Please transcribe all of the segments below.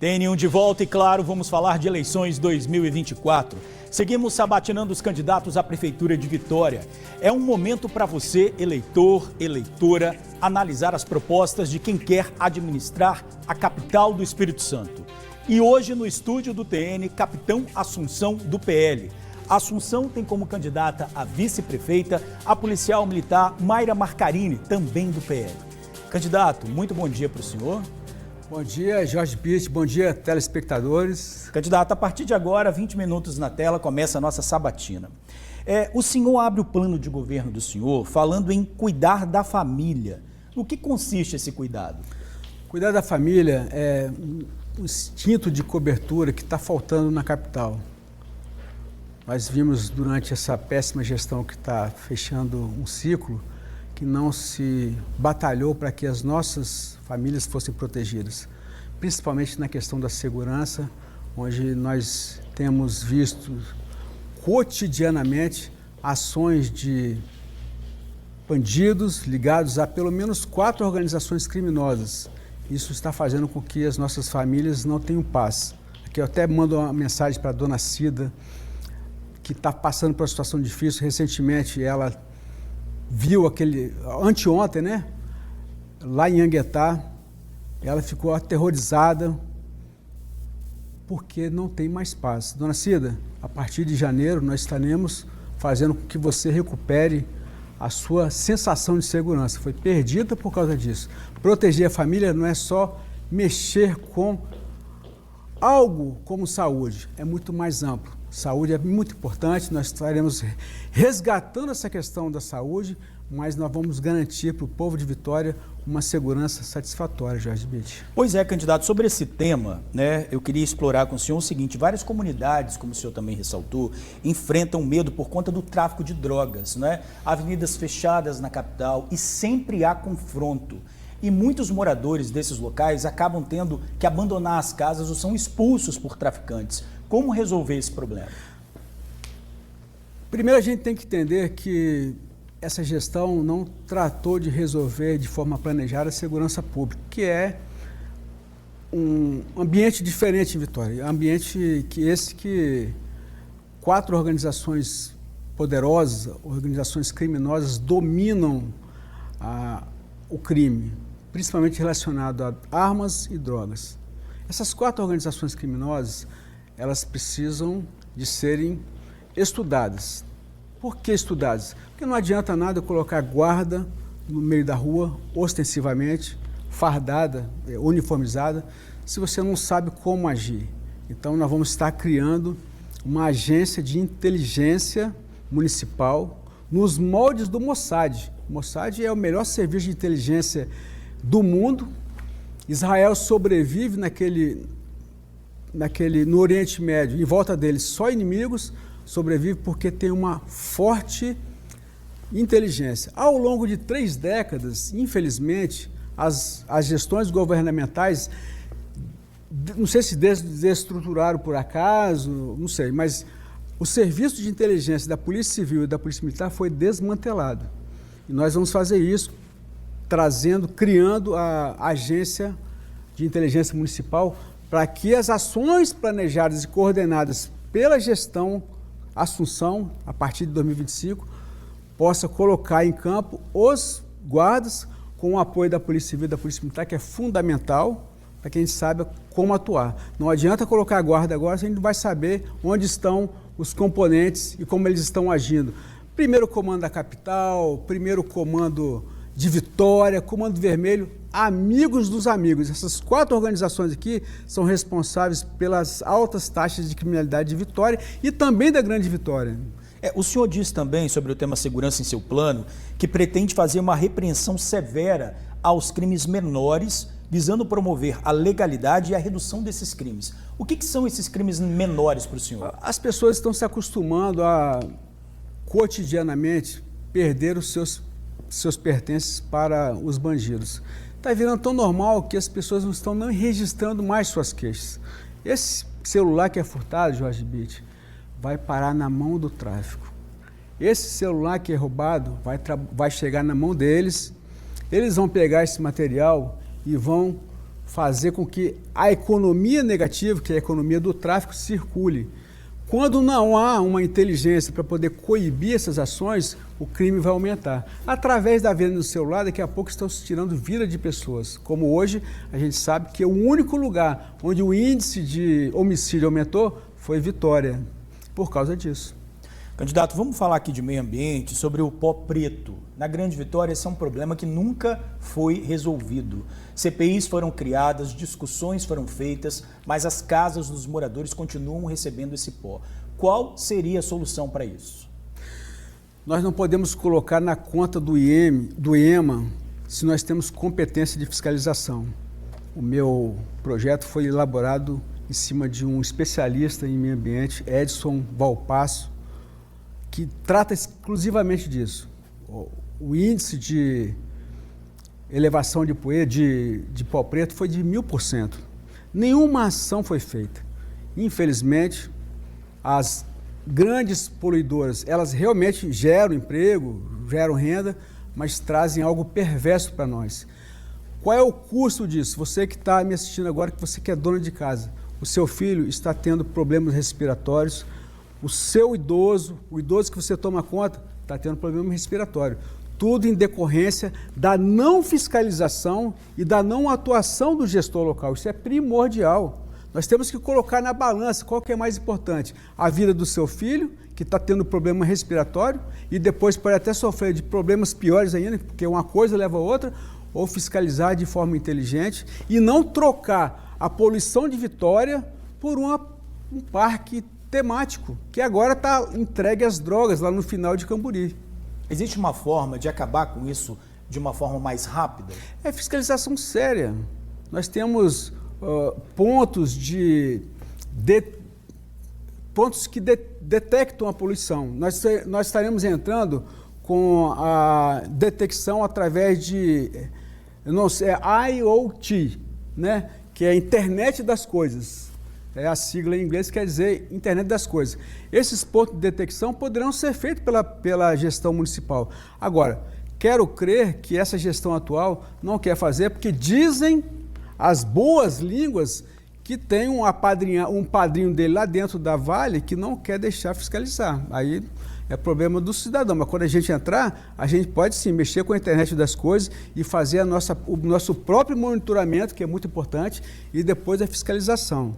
TN1 de volta e, claro, vamos falar de eleições 2024. Seguimos sabatinando os candidatos à Prefeitura de Vitória. É um momento para você, eleitor, eleitora, analisar as propostas de quem quer administrar a capital do Espírito Santo. E hoje, no estúdio do TN, Capitão Assunção, do PL. Assunção tem como candidata a vice-prefeita a policial militar Mayra Marcarini, também do PL. Candidato, muito bom dia para o senhor. Bom dia, Jorge Pitt. Bom dia, telespectadores. Candidato, a partir de agora, 20 minutos na tela, começa a nossa sabatina. O senhor abre o plano de governo do senhor falando em cuidar da família. No que consiste esse cuidado? Cuidar da família é um instinto de cobertura que está faltando na capital. Nós vimos durante essa péssima gestão que está fechando um ciclo, que não se batalhou para que as nossas famílias fossem protegidas, principalmente na questão da segurança, onde nós temos visto cotidianamente ações de bandidos ligados a pelo menos 4 organizações criminosas. Isso está fazendo com que as nossas famílias não tenham paz. Aqui eu até mando uma mensagem para a dona Cida, que está passando por uma situação difícil. Recentemente ela viu anteontem, né? Lá em Anguetá, ela ficou aterrorizada porque não tem mais paz. Dona Cida, a partir de janeiro nós estaremos fazendo com que você recupere a sua sensação de segurança. Foi perdida por causa disso. Proteger a família não é só mexer com algo como saúde, é muito mais amplo. Saúde é muito importante, nós estaremos resgatando essa questão da saúde, mas nós vamos garantir para o povo de Vitória uma segurança satisfatória, Jorge Pitt. Pois é, candidato, sobre esse tema, né, eu queria explorar com o senhor o seguinte: várias comunidades, como o senhor também ressaltou, enfrentam medo por conta do tráfico de drogas, né? Avenidas fechadas na capital e sempre há confronto. E muitos moradores desses locais acabam tendo que abandonar as casas ou são expulsos por traficantes. Como resolver esse problema? Primeiro, a gente tem que entender que essa gestão não tratou de resolver de forma planejada a segurança pública, que é um ambiente diferente em Vitória. Ambiente que 4 organizações poderosas, organizações criminosas, dominam o crime, principalmente relacionado a armas e drogas. Essas 4 organizações criminosas, elas precisam de serem estudadas. Por que estudadas? Porque não adianta nada colocar guarda no meio da rua, ostensivamente, fardada, uniformizada, se você não sabe como agir. Então, nós vamos estar criando uma agência de inteligência municipal nos moldes do Mossad. O Mossad é o melhor serviço de inteligência do mundo. Israel sobrevive no Oriente Médio, em volta dele só inimigos, sobrevive porque tem uma forte inteligência. Ao longo de 3 décadas, infelizmente, as gestões governamentais, não sei se desestruturaram por acaso, não sei, mas o serviço de inteligência da Polícia Civil e da Polícia Militar foi desmantelado. E nós vamos fazer isso criando a agência de inteligência municipal para que as ações planejadas e coordenadas pela gestão Assunção, a partir de 2025, possa colocar em campo os guardas com o apoio da Polícia Civil e da Polícia Militar, que é fundamental para que a gente saiba como atuar. Não adianta colocar a guarda agora, se a gente não vai saber onde estão os componentes e como eles estão agindo. Primeiro comando da capital, primeiro comando de Vitória, Comando Vermelho, amigos dos amigos. Essas 4 organizações aqui são responsáveis pelas altas taxas de criminalidade de Vitória e também da Grande Vitória. O senhor disse também sobre o tema segurança em seu plano que pretende fazer uma repreensão severa aos crimes menores, visando promover a legalidade e a redução desses crimes. O que são esses crimes menores para o senhor? As pessoas estão se acostumando a cotidianamente perder os seus pertences para os bandidos. Está virando tão normal que as pessoas não estão nem registrando mais suas queixas. Esse celular que é furtado, Jorge Pitt, vai parar na mão do tráfico. Esse celular que é roubado vai chegar na mão deles, eles vão pegar esse material e vão fazer com que a economia negativa, que é a economia do tráfico, circule. Quando não há uma inteligência para poder coibir essas ações, o crime vai aumentar. Através da venda do celular, daqui a pouco estão se tirando vida de pessoas. Como hoje, a gente sabe que o único lugar onde o índice de homicídio aumentou foi Vitória, por causa disso. Candidato, vamos falar aqui de meio ambiente, sobre o pó preto. Na Grande Vitória, esse é um problema que nunca foi resolvido. CPIs foram criadas, discussões foram feitas, mas as casas dos moradores continuam recebendo esse pó. Qual seria a solução para isso? Nós não podemos colocar na conta do IEMA se nós temos competência de fiscalização. O meu projeto foi elaborado em cima de um especialista em meio ambiente, Edson Valpasso, que trata exclusivamente disso. O índice de elevação de poeira, de pó preto, foi de 1000%. Nenhuma ação foi feita. Infelizmente, as grandes poluidoras, elas realmente geram emprego, geram renda, mas trazem algo perverso para nós. Qual é o custo disso? Você que está me assistindo agora, que você que é dona de casa, o seu filho está tendo problemas respiratórios, o seu idoso, o idoso que você toma conta, está tendo problema respiratório. Tudo em decorrência da não fiscalização e da não atuação do gestor local. Isso é primordial. Nós temos que colocar na balança qual que é mais importante. A vida do seu filho, que está tendo problema respiratório, e depois pode até sofrer de problemas piores ainda, porque uma coisa leva a outra, ou fiscalizar de forma inteligente e não trocar a poluição de Vitória por um parque temático, que agora está entregue às drogas lá no final de Camburi. Existe uma forma de acabar com isso de uma forma mais rápida? É fiscalização séria. Nós temos pontos que detectam a poluição. Nós estaremos entrando com a detecção através de, não sei, IoT, né? Que é a Internet das Coisas. É a sigla em inglês, quer dizer Internet das Coisas. Esses pontos de detecção poderão ser feitos pela gestão municipal. Agora, quero crer que essa gestão atual não quer fazer, porque dizem as boas línguas que tem um padrinho dele lá dentro da Vale que não quer deixar fiscalizar. Aí é problema do cidadão, mas quando a gente entrar, a gente pode sim mexer com a Internet das Coisas e fazer o nosso próprio monitoramento, que é muito importante, e depois a fiscalização.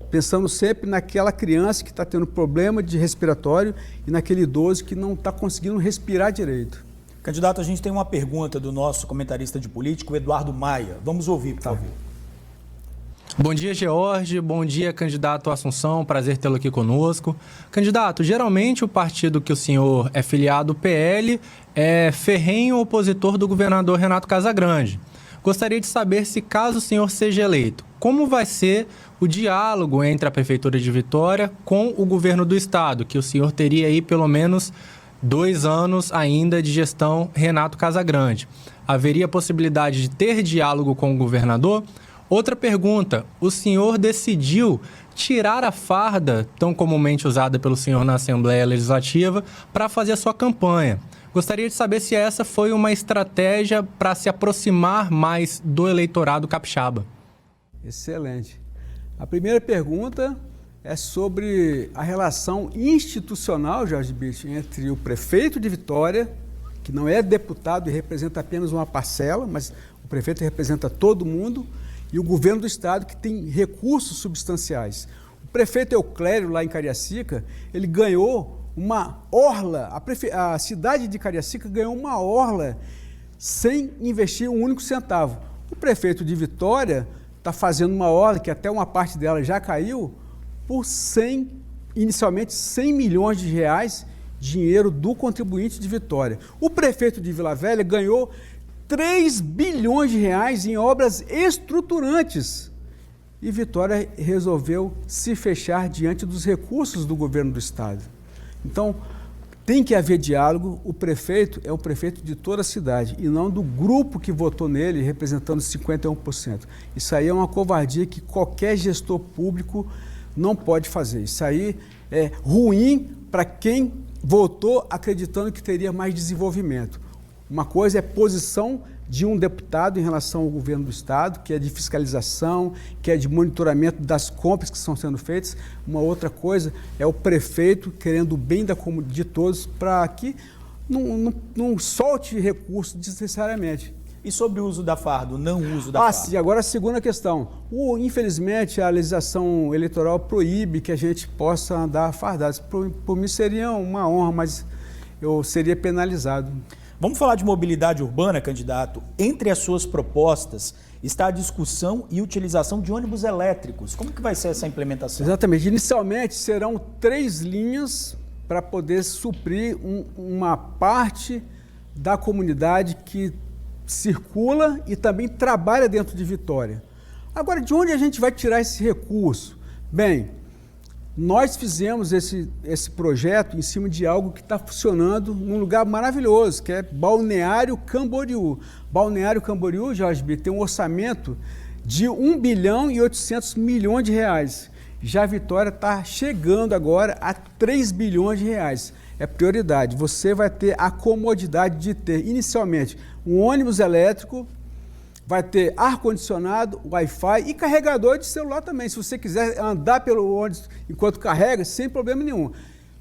Pensando sempre naquela criança que está tendo problema de respiratório e naquele idoso que não está conseguindo respirar direito. Candidato, a gente tem uma pergunta do nosso comentarista de político, Eduardo Maia. Vamos ouvir, por favor. Bom dia, George. Bom dia, candidato Assunção. Prazer tê-lo aqui conosco. Candidato, geralmente o partido que o senhor é filiado, o PL, é ferrenho opositor do governador Renato Casagrande. Gostaria de saber se, caso o senhor seja eleito, como vai ser o diálogo entre a Prefeitura de Vitória com o governo do estado, que o senhor teria aí pelo menos 2 anos ainda de gestão Renato Casagrande. Haveria possibilidade de ter diálogo com o governador? Outra pergunta, o senhor decidiu tirar a farda, tão comumente usada pelo senhor na Assembleia Legislativa, para fazer a sua campanha. Gostaria de saber se essa foi uma estratégia para se aproximar mais do eleitorado capixaba. Excelente. A primeira pergunta é sobre a relação institucional, Jorge Bitt, entre o prefeito de Vitória, que não é deputado e representa apenas uma parcela, mas o prefeito representa todo mundo, e o governo do estado, que tem recursos substanciais. O prefeito Euclério, lá em Cariacica, ele ganhou uma orla, a cidade de Cariacica ganhou uma orla sem investir um único centavo. O prefeito de Vitória está fazendo uma orla, que até uma parte dela já caiu, por inicialmente 100 milhões de reais, dinheiro do contribuinte de Vitória. O prefeito de Vila Velha ganhou 3 bilhões de reais em obras estruturantes. E Vitória resolveu se fechar diante dos recursos do governo do estado. Então, tem que haver diálogo. O prefeito é o prefeito de toda a cidade e não do grupo que votou nele, representando 51%. Isso aí é uma covardia que qualquer gestor público não pode fazer. Isso aí é ruim para quem votou acreditando que teria mais desenvolvimento. Uma coisa é posição de um deputado em relação ao governo do Estado, que é de fiscalização, que é de monitoramento das compras que estão sendo feitas. Uma outra coisa é o prefeito querendo o bem de todos para que não solte recursos desnecessariamente. E sobre o uso da farda, o não uso da farda? Sim, agora a segunda questão. Infelizmente, a legislação eleitoral proíbe que a gente possa andar fardado. Por mim seria uma honra, mas eu seria penalizado. Vamos falar de mobilidade urbana, candidato. Entre as suas propostas está a discussão e utilização de ônibus elétricos. Como que vai ser essa implementação? Exatamente. Inicialmente serão 3 linhas para poder suprir uma parte da comunidade que circula e também trabalha dentro de Vitória. Agora, de onde a gente vai tirar esse recurso? Bem, nós fizemos esse projeto em cima de algo que está funcionando num lugar maravilhoso, que é Balneário Camboriú. Balneário Camboriú, Jorge B, tem um orçamento de 1 bilhão e 800 milhões de reais. Já a Vitória está chegando agora a 3 bilhões de reais. É prioridade. Você vai ter a comodidade de ter, inicialmente, um ônibus elétrico, vai ter ar-condicionado, Wi-Fi e carregador de celular também. Se você quiser andar pelo ônibus enquanto carrega, sem problema nenhum.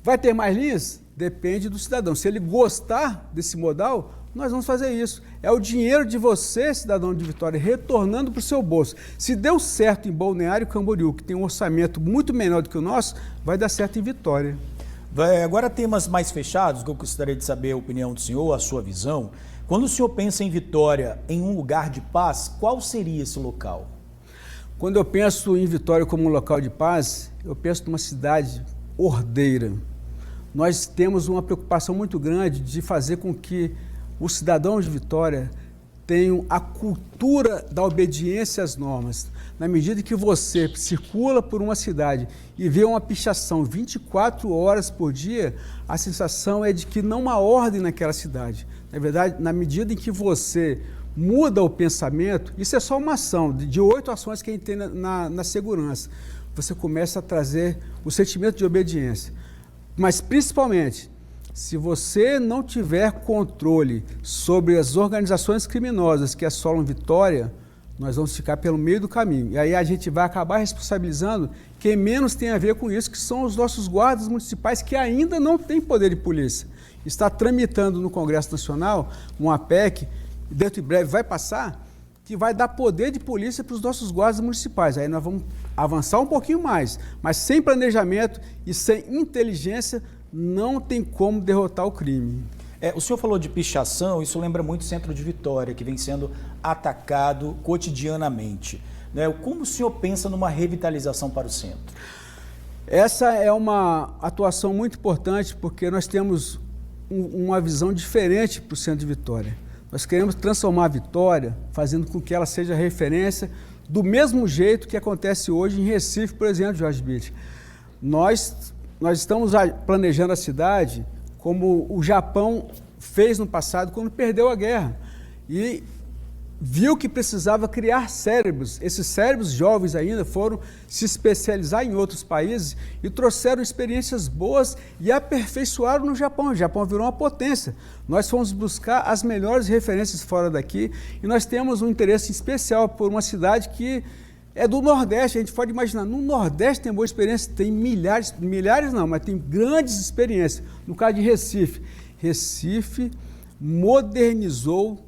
Vai ter mais linhas? Depende do cidadão. Se ele gostar desse modal, nós vamos fazer isso. É o dinheiro de você, cidadão de Vitória, retornando para o seu bolso. Se deu certo em Balneário Camboriú, que tem um orçamento muito menor do que o nosso, vai dar certo em Vitória. Agora, temas mais fechados, que eu gostaria de saber a opinião do senhor, a sua visão. Quando o senhor pensa em Vitória, em um lugar de paz, qual seria esse local? Quando eu penso em Vitória como um local de paz, eu penso numa cidade ordeira. Nós temos uma preocupação muito grande de fazer com que os cidadãos de Vitória tenham a cultura da obediência às normas. Na medida que você circula por uma cidade e vê uma pichação 24 horas por dia, a sensação é de que não há ordem naquela cidade. Na verdade, na medida em que você muda o pensamento, isso é só uma ação, de 8 ações que a gente tem na segurança. Você começa a trazer o sentimento de obediência. Mas, principalmente, se você não tiver controle sobre as organizações criminosas que assolam Vitória, nós vamos ficar pelo meio do caminho. E aí a gente vai acabar responsabilizando quem menos tem a ver com isso, que são os nossos guardas municipais, que ainda não têm poder de polícia. Está tramitando no Congresso Nacional uma PEC, dentro de breve vai passar, que vai dar poder de polícia para os nossos guardas municipais. Aí nós vamos avançar um pouquinho mais, mas sem planejamento e sem inteligência, não tem como derrotar o crime. O senhor falou de pichação, isso lembra muito o centro de Vitória, que vem sendo atacado cotidianamente. Como o senhor pensa numa revitalização para o centro? Essa é uma atuação muito importante, porque nós temos uma visão diferente para o centro de Vitória. Nós queremos transformar a Vitória, fazendo com que ela seja referência do mesmo jeito que acontece hoje em Recife, por exemplo, Jorge Bitt. Nós estamos planejando a cidade como o Japão fez no passado quando perdeu a guerra e viu que precisava criar cérebros. Esses cérebros jovens ainda foram se especializar em outros países e trouxeram experiências boas e aperfeiçoaram no Japão. O Japão virou uma potência. Nós fomos buscar as melhores referências fora daqui e nós temos um interesse especial por uma cidade que é do Nordeste. A gente pode imaginar, no Nordeste tem boa experiência, tem milhares não, mas tem grandes experiências. No caso de Recife, Recife modernizou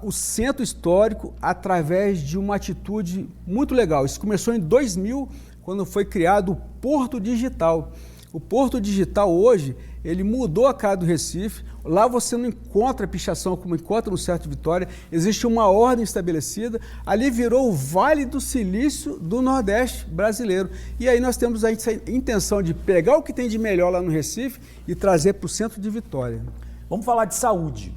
o centro histórico através de uma atitude muito legal. Isso começou em 2000, quando foi criado o Porto Digital. O Porto Digital hoje, ele mudou a cara do Recife. Lá você não encontra pichação como encontra no Centro de Vitória. Existe uma ordem estabelecida. Ali virou o Vale do Silício do Nordeste brasileiro. E aí nós temos a intenção de pegar o que tem de melhor lá no Recife e trazer para o Centro de Vitória. Vamos falar de saúde.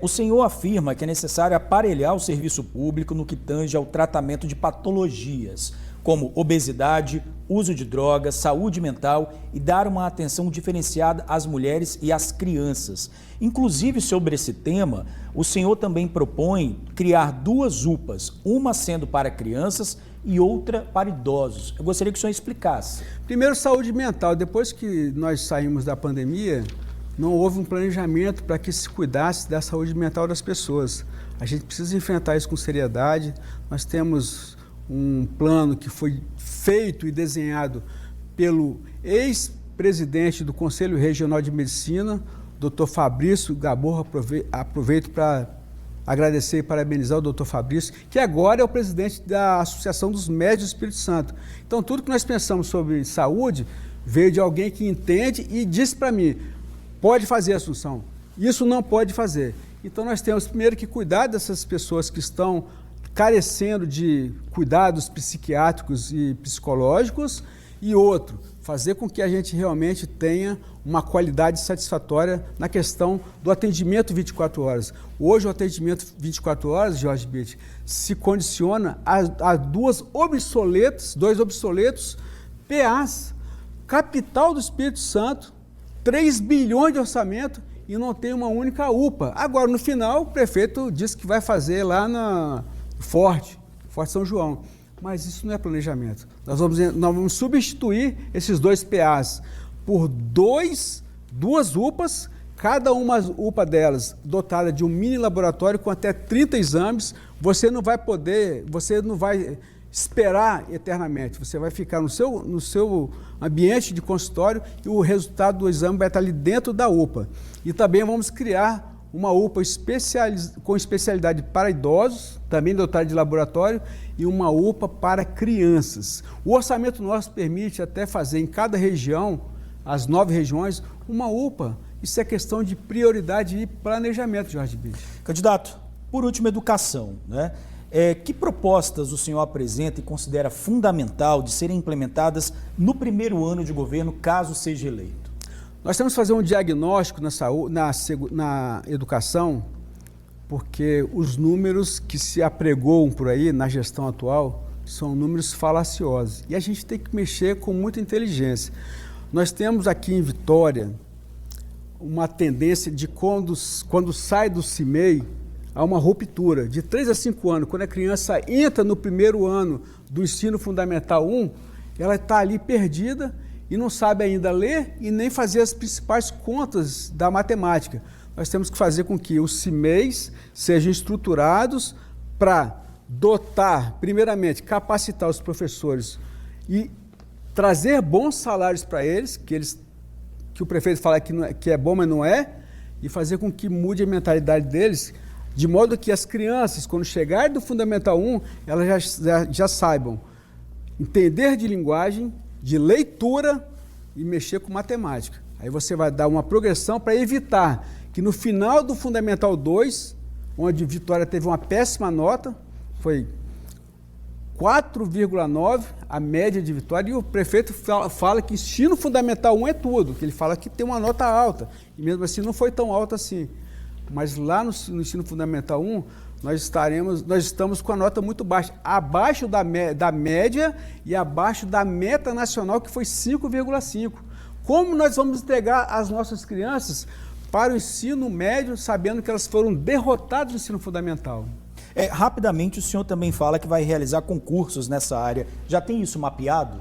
O senhor afirma que é necessário aparelhar o serviço público no que tange ao tratamento de patologias, como obesidade, uso de drogas, saúde mental e dar uma atenção diferenciada às mulheres e às crianças. Inclusive, sobre esse tema, o senhor também propõe criar 2 UPAs, uma sendo para crianças e outra para idosos. Eu gostaria que o senhor explicasse. Primeiro, saúde mental. Depois que nós saímos da pandemia, não houve um planejamento para que se cuidasse da saúde mental das pessoas. A gente precisa enfrentar isso com seriedade. Nós temos um plano que foi feito e desenhado pelo ex-presidente do Conselho Regional de Medicina, Dr. Fabrício Gabor. Aproveito para agradecer e parabenizar o Dr. Fabrício, que agora é o presidente da Associação dos Médicos do Espírito Santo. Então, tudo que nós pensamos sobre saúde veio de alguém que entende e disse para mim, pode fazer, Assunção, isso não pode fazer. Então, nós temos primeiro que cuidar dessas pessoas que estão carecendo de cuidados psiquiátricos e psicológicos, e outro, fazer com que a gente realmente tenha uma qualidade satisfatória na questão do atendimento 24 horas. Hoje o atendimento 24 horas, Jorge Bitt, se condiciona a dois obsoletos PAs, capital do Espírito Santo, 3 bilhões de orçamento e não tem uma única UPA. Agora, no final, o prefeito disse que vai fazer lá na Forte São João. Mas isso não é planejamento. Nós vamos substituir esses 2 PAs por duas UPAs, cada uma UPA delas dotada de um mini laboratório com até 30 exames. Você não vai esperar eternamente. Você vai ficar no seu ambiente de consultório e o resultado do exame vai estar ali dentro da UPA. E também vamos criar uma UPA com especialidade para idosos, também dotada de laboratório, e uma UPA para crianças. O orçamento nosso permite até fazer em cada região, as 9 regiões, uma UPA. Isso é questão de prioridade e planejamento, Jorge Bitt. Candidato, por último, educação, né? Que propostas o senhor apresenta e considera fundamental de serem implementadas no primeiro ano de governo, caso seja eleito? Nós temos que fazer um diagnóstico na educação, porque os números que se apregoam por aí na gestão atual são números falaciosos. E a gente tem que mexer com muita inteligência. Nós temos aqui em Vitória uma tendência de quando sai do CIMEI, há uma ruptura. De 3 a 5 anos, quando a criança entra no primeiro ano do ensino fundamental 1, ela está ali perdida e não sabe ainda ler e nem fazer as principais contas da matemática. Nós temos que fazer com que os CIMEIs sejam estruturados para dotar, primeiramente, capacitar os professores e trazer bons salários para eles, que o prefeito fala que é bom, mas não é, e fazer com que mude a mentalidade deles, de modo que as crianças, quando chegarem do Fundamental 1, elas já saibam entender de linguagem, de leitura e mexer com matemática. Aí você vai dar uma progressão para evitar que no final do Fundamental 2, onde Vitória teve uma péssima nota, foi 4,9 a média de Vitória, e o prefeito fala que ensino fundamental 1 é tudo, que ele fala que tem uma nota alta, e mesmo assim não foi tão alta assim. Mas lá no ensino fundamental 1, nós estamos com a nota muito baixa, abaixo da média e abaixo da meta nacional, que foi 5,5. Como nós vamos entregar as nossas crianças para o ensino médio, sabendo que elas foram derrotadas no ensino fundamental? Rapidamente, o senhor também fala que vai realizar concursos nessa área. Já tem isso mapeado?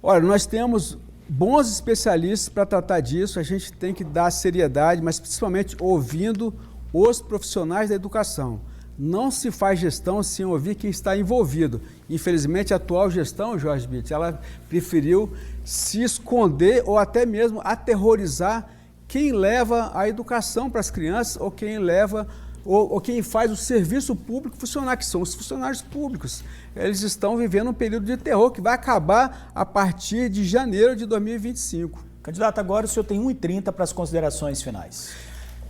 Olha, nós temos bons especialistas para tratar disso, a gente tem que dar seriedade, mas principalmente ouvindo os profissionais da educação. Não se faz gestão sem ouvir quem está envolvido. Infelizmente, a atual gestão, Jorge Bitt, ela preferiu se esconder ou até mesmo aterrorizar quem leva a educação para as crianças ou quem leva ou quem faz o serviço público funcionar, que são os funcionários públicos. Eles estão vivendo um período de terror que vai acabar a partir de janeiro de 2025. Candidato, agora o senhor tem 1h30 para as considerações finais.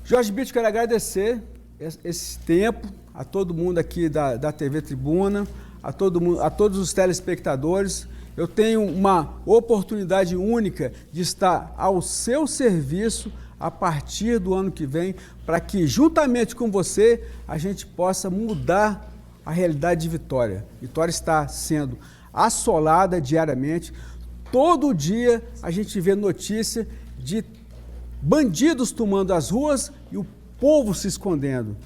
Jorge Bitt, quero agradecer esse tempo a todo mundo aqui da TV Tribuna, a todos os telespectadores. Eu tenho uma oportunidade única de estar ao seu serviço a partir do ano que vem, para que, juntamente com você, a gente possa mudar a realidade de Vitória. Vitória está sendo assolada diariamente. Todo dia a gente vê notícia de bandidos tomando as ruas e o povo se escondendo.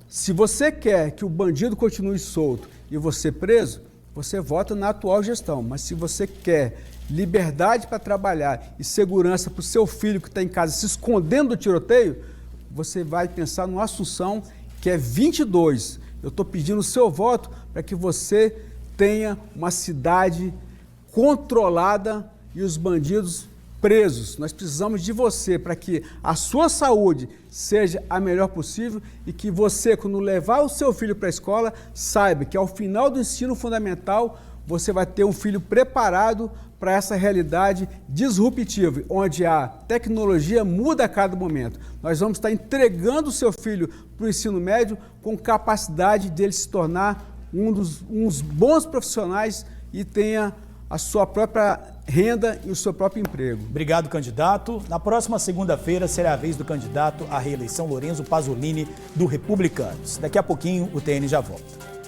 Se você quer que o bandido continue solto e você preso, você vota na atual gestão. Mas se você quer liberdade para trabalhar e segurança para o seu filho que está em casa se escondendo do tiroteio, você vai pensar no Assunção que é 22. Eu estou pedindo o seu voto para que você tenha uma cidade controlada e os bandidos presos. Nós precisamos de você para que a sua saúde seja a melhor possível e que você, quando levar o seu filho para a escola, saiba que ao final do ensino fundamental você vai ter um filho preparado para essa realidade disruptiva, onde a tecnologia muda a cada momento. Nós vamos estar entregando o seu filho para o ensino médio com capacidade dele se tornar uns bons profissionais e tenha a sua própria renda e o seu próprio emprego. Obrigado, candidato. Na próxima segunda-feira será a vez do candidato à reeleição Lorenzo Pasolini, do Republicanos. Daqui a pouquinho o TN já volta.